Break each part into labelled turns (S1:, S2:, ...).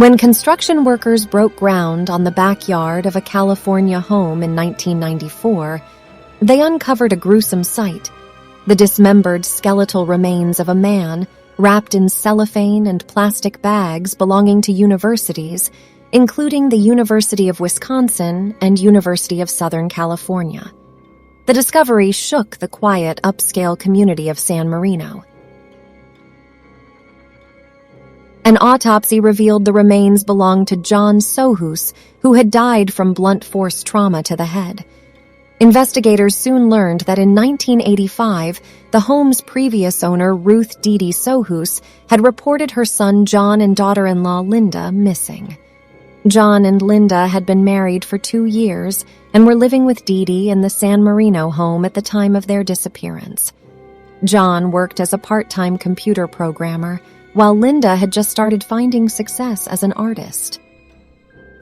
S1: When construction workers broke ground on the backyard of a California home in 1994, they uncovered a gruesome sight: the dismembered skeletal remains of a man wrapped in cellophane and plastic bags belonging to universities, including the University of Wisconsin and University of Southern California. The discovery shook the quiet, upscale community of San Marino. An autopsy revealed the remains belonged to John Sohus, who had died from blunt force trauma to the head. Investigators soon learned that in 1985, the home's previous owner, Ruth Dee Sohus, had reported her son John and daughter-in-law Linda missing. John and Linda had been married for 2 years and were living with Dee Dee in the San Marino home at the time of their disappearance. John worked as a part-time computer programmer, while Linda had just started finding success as an artist.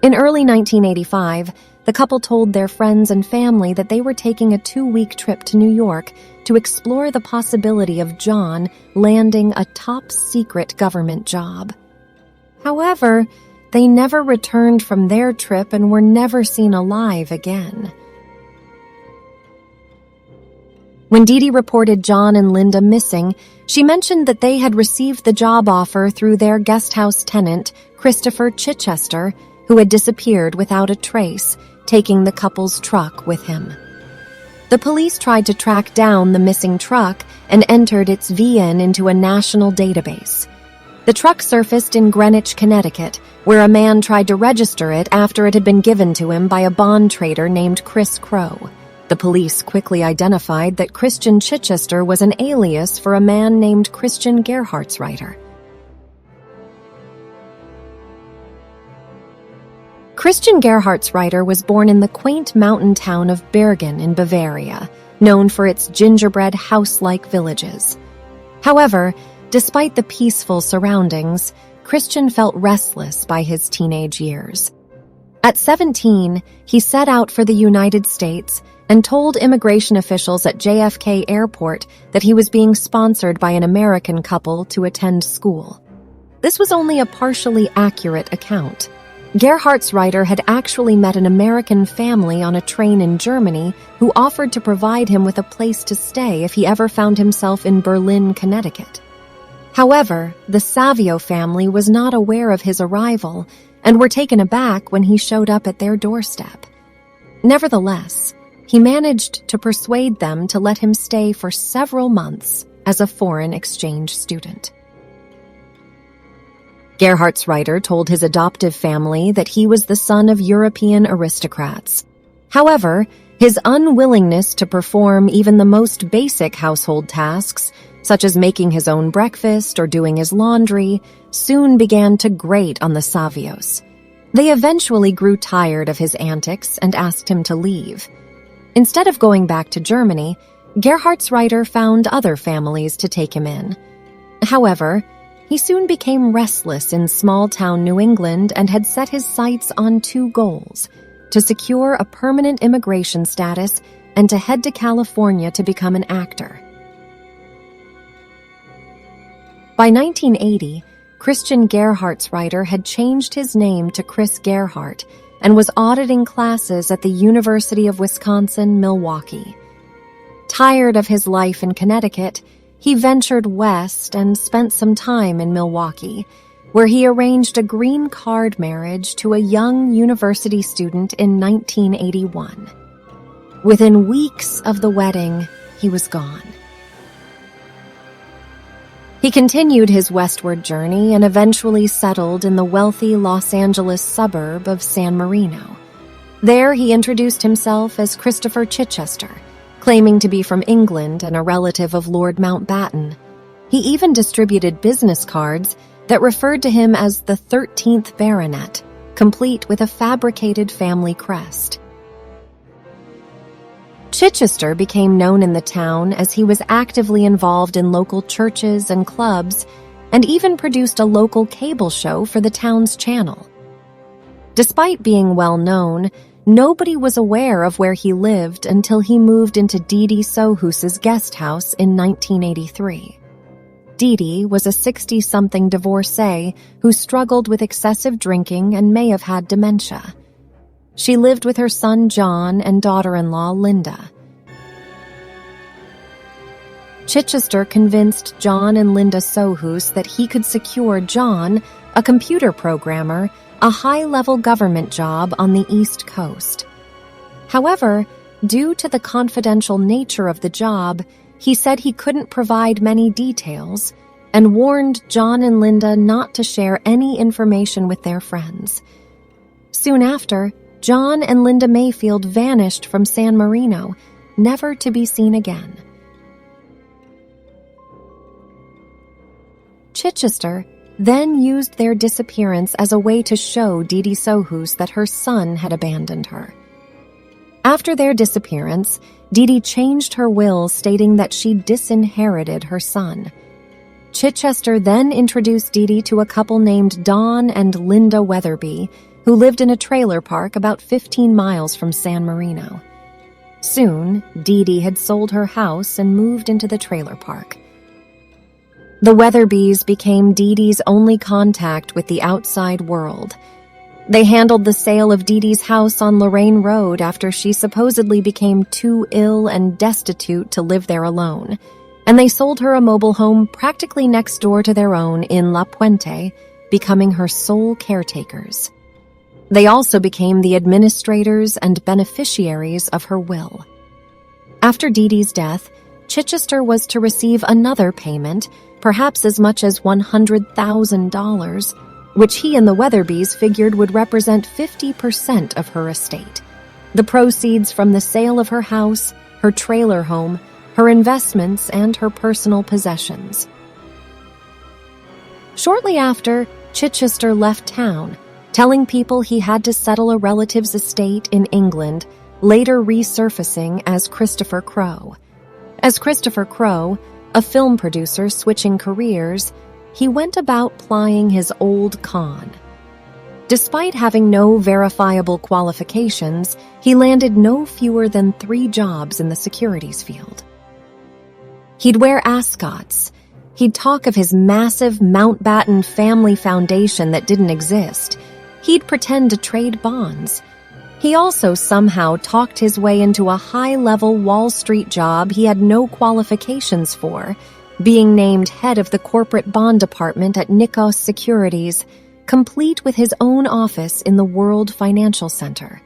S1: In early 1985, the couple told their friends and family that they were taking a 2-week trip to New York to explore the possibility of John landing a top-secret government job. However, they never returned from their trip and were never seen alive again. When Dee Dee reported John and Linda missing, she mentioned that they had received the job offer through their guest house tenant, Christopher Chichester, who had disappeared without a trace, taking the couple's truck with him. The police tried to track down the missing truck and entered its VIN into a national database. The truck surfaced in Greenwich, Connecticut, where a man tried to register it after it had been given to him by a bond trader named Chris Crow. The police quickly identified that Christian Chichester was an alias for a man named Christian Gerhartsreiter. Christian Gerhartsreiter was born in the quaint mountain town of Bergen in Bavaria, known for its gingerbread house-like villages. However, despite the peaceful surroundings, Christian felt restless by his teenage years. At 17, he set out for the United States and told immigration officials at JFK Airport that he was being sponsored by an American couple to attend school. This was only a partially accurate account. Gerhartsreiter had actually met an American family on a train in Germany who offered to provide him with a place to stay if he ever found himself in Berlin, Connecticut. However, the Savio family was not aware of his arrival and were taken aback when he showed up at their doorstep. Nevertheless, he managed to persuade them to let him stay for several months as a foreign exchange student. Gerhartsreiter told his adoptive family that he was the son of European aristocrats. However, his unwillingness to perform even the most basic household tasks, such as making his own breakfast or doing his laundry, soon began to grate on the Savios. They eventually grew tired of his antics and asked him to leave. Instead of going back to Germany, Gerhartsreiter found other families to take him in. However, he soon became restless in small-town New England and had set his sights on 2 goals: to secure a permanent immigration status and to head to California to become an actor. By 1980, Christian Gerhartsreiter had changed his name to Chris Gerhardt and was auditing classes at the University of Wisconsin-Milwaukee. Tired of his life in Connecticut, he ventured west and spent some time in Milwaukee, where he arranged a green card marriage to a young university student in 1981. Within weeks of the wedding, he was gone. He continued his westward journey and eventually settled in the wealthy Los Angeles suburb of San Marino. There, he introduced himself as Christopher Chichester, claiming to be from England and a relative of Lord Mountbatten. He even distributed business cards that referred to him as the 13th Baronet, complete with a fabricated family crest. Chichester became known in the town as he was actively involved in local churches and clubs, and even produced a local cable show for the town's channel. Despite being well known, nobody was aware of where he lived until he moved into Dee Dee Sohus's guest house in 1983. Dee was a 60-something divorcee who struggled with excessive drinking and may have had dementia. She lived with her son John and daughter-in-law Linda. Chichester convinced John and Linda Sohus that he could secure John, a computer programmer, a high-level government job on the East Coast. However, due to the confidential nature of the job, he said he couldn't provide many details and warned John and Linda not to share any information with their friends. Soon after, John and Linda Mayfield vanished from San Marino, never to be seen again. Chichester then used their disappearance as a way to show Dee Sohus that her son had abandoned her. After their disappearance, Dee changed her will stating that she disinherited her son. Chichester then introduced Dee to a couple named Don and Linda Weatherby, who lived in a trailer park about 15 miles from San Marino. Soon, Dee had sold her house and moved into the trailer park. The Weatherbys became Dee's only contact with the outside world. They handled the sale of Dee's house on Lorraine Road after she supposedly became too ill and destitute to live there alone, and they sold her a mobile home practically next door to their own in La Puente, becoming her sole caretakers. They also became the administrators and beneficiaries of her will. After Dee's death, Chichester was to receive another payment, perhaps as much as $100,000, which he and the Weatherbys figured would represent 50% of her estate. The proceeds from the sale of her house, her trailer home, her investments, and her personal possessions. Shortly after, Chichester left town, telling people he had to settle a relative's estate in England, later resurfacing as Christopher Crowe. As Christopher Crowe, a film producer switching careers, he went about plying his old con. Despite having no verifiable qualifications, he landed no fewer than 3 jobs in the securities field. He'd wear ascots. He'd talk of his massive Mountbatten family foundation that didn't exist. He'd pretend to trade bonds. He also somehow talked his way into a high-level Wall Street job he had no qualifications for, being named head of the corporate bond department at Nikos Securities, complete with his own office in the World Financial Center.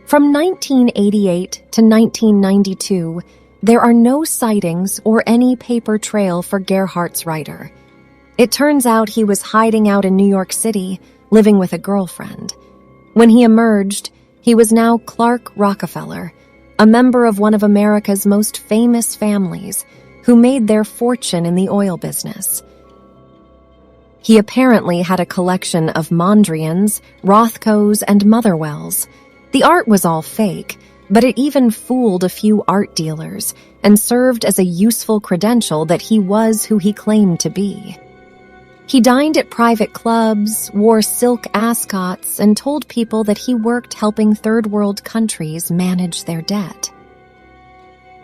S1: From 1988 to 1992, there are no sightings or any paper trail for Gerhartsreiter. It turns out he was hiding out in New York City, living with a girlfriend. When he emerged, he was now Clark Rockefeller, a member of one of America's most famous families, who made their fortune in the oil business. He apparently had a collection of Mondrians, Rothkos, and Motherwells. The art was all fake, but it even fooled a few art dealers and served as a useful credential that he was who he claimed to be. He dined at private clubs, wore silk ascots, and told people that he worked helping third-world countries manage their debt.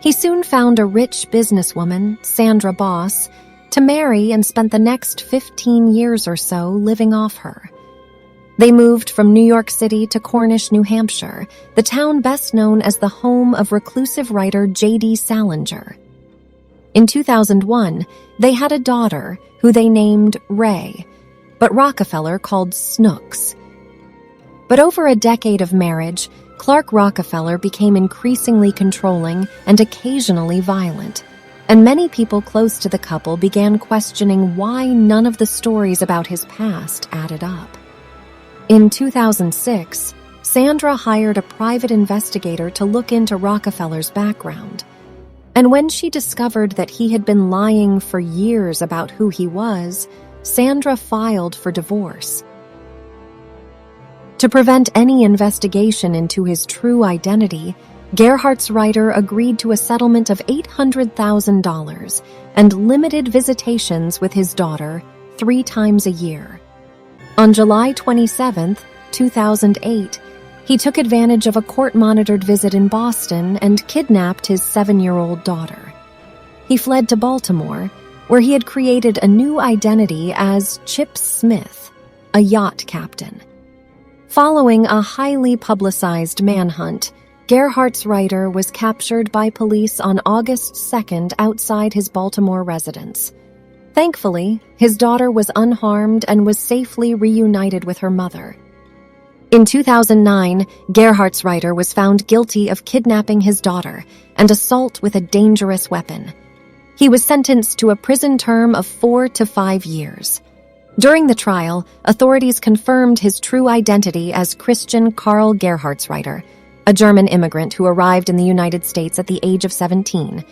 S1: He soon found a rich businesswoman, Sandra Boss, to marry and spent the next 15 years or so living off her. They moved from New York City to Cornish, New Hampshire, the town best known as the home of reclusive writer J.D. Salinger. In 2001, they had a daughter who they named Ray, but Rockefeller called Snooks. But over a decade of marriage, Clark Rockefeller became increasingly controlling and occasionally violent, and many people close to the couple began questioning why none of the stories about his past added up. In 2006, Sandra hired a private investigator to look into Rockefeller's background. And when she discovered that he had been lying for years about who he was, Sandra filed for divorce. To prevent any investigation into his true identity, Gerhartsreiter agreed to a settlement of $800,000 and limited visitations with his daughter 3 times a year. On July 27, 2008, he took advantage of a court-monitored visit in Boston and kidnapped his 7-year-old daughter. He fled to Baltimore, where he had created a new identity as Chip Smith, a yacht captain. Following a highly publicized manhunt, Gerhartsreiter was captured by police on August 2nd outside his Baltimore residence. Thankfully, his daughter was unharmed and was safely reunited with her mother. In 2009, Gerhartsreiter was found guilty of kidnapping his daughter and assault with a dangerous weapon. He was sentenced to a prison term of 4 to 5 years. During the trial, authorities confirmed his true identity as Christian Karl Gerhartsreiter, a German immigrant who arrived in the United States at the age of 17,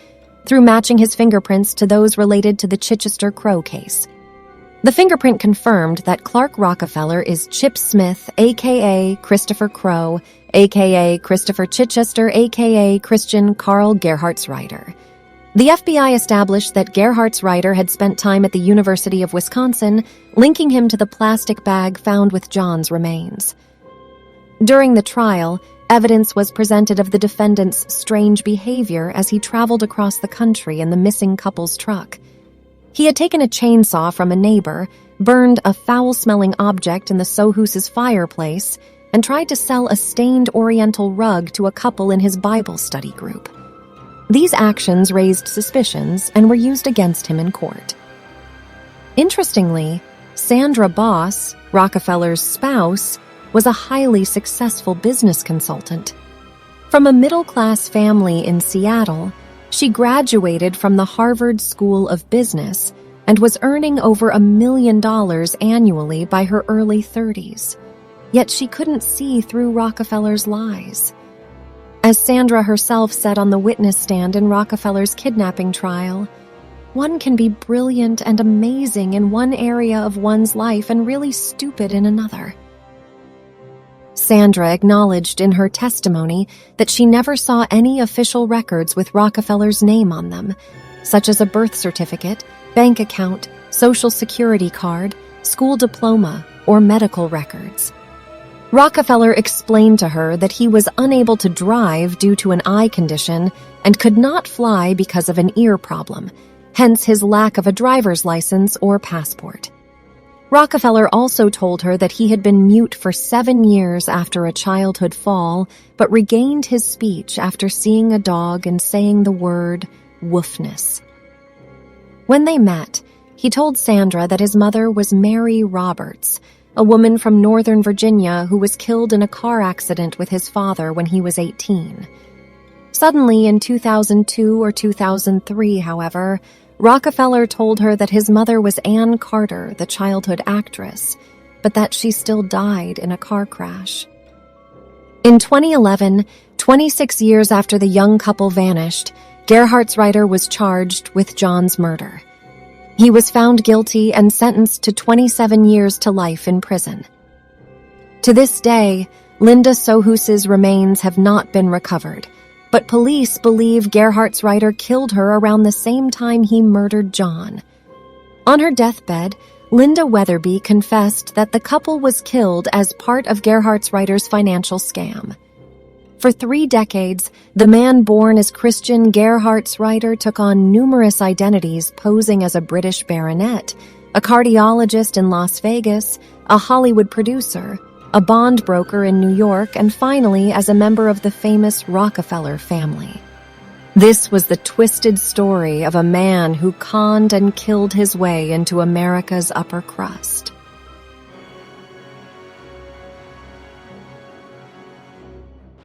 S1: through matching his fingerprints to those related to the Chichester Crow case. The fingerprint confirmed that Clark Rockefeller is Chip Smith, a.k.a. Christopher Crow, a.k.a. Christopher Chichester, a.k.a. Christian Karl Gerhartsreiter. The FBI established that Gerhartsreiter had spent time at the University of Wisconsin, linking him to the plastic bag found with John's remains. During the trial, evidence was presented of the defendant's strange behavior as he traveled across the country in the missing couple's truck. He had taken a chainsaw from a neighbor, burned a foul-smelling object in the Sohus's fireplace, and tried to sell a stained Oriental rug to a couple in his Bible study group. These actions raised suspicions and were used against him in court. Interestingly, Sandra Boss, Rockefeller's spouse, was a highly successful business consultant. From a middle-class family in Seattle, she graduated from the Harvard School of Business and was earning over $1 million annually by her early 30s. Yet she couldn't see through Rockefeller's lies. As Sandra herself said on the witness stand in Rockefeller's kidnapping trial, one can be brilliant and amazing in one area of one's life and really stupid in another. Sandra acknowledged in her testimony that she never saw any official records with Rockefeller's name on them, such as a birth certificate, bank account, social security card, school diploma, or medical records. Rockefeller explained to her that he was unable to drive due to an eye condition and could not fly because of an ear problem, hence his lack of a driver's license or passport. Rockefeller also told her that he had been mute for 7 years after a childhood fall, but regained his speech after seeing a dog and saying the word woofness. When they met, he told Sandra that his mother was Mary Roberts, a woman from Northern Virginia who was killed in a car accident with his father when he was 18. Suddenly, in 2002 or 2003, however, Rockefeller told her that his mother was Ann Carter, the childhood actress, but that she still died in a car crash. In 2011, 26 years after the young couple vanished, Gerhartsreiter was charged with John's murder. He was found guilty and sentenced to 27 years to life in prison. To this day, Linda Sohus's remains have not been recovered, but police believe Gerhartsreiter killed her around the same time he murdered John. On her deathbed, Linda Weatherby confessed that the couple was killed as part of Gerhartsreiter's financial scam. For 3 decades, the man born as Christian Gerhartsreiter took on numerous identities, posing as a British baronet, a cardiologist in Las Vegas, a Hollywood producer, a bond broker in New York, and finally as a member of the famous Rockefeller family. This was the twisted story of a man who conned and killed his way into America's upper crust.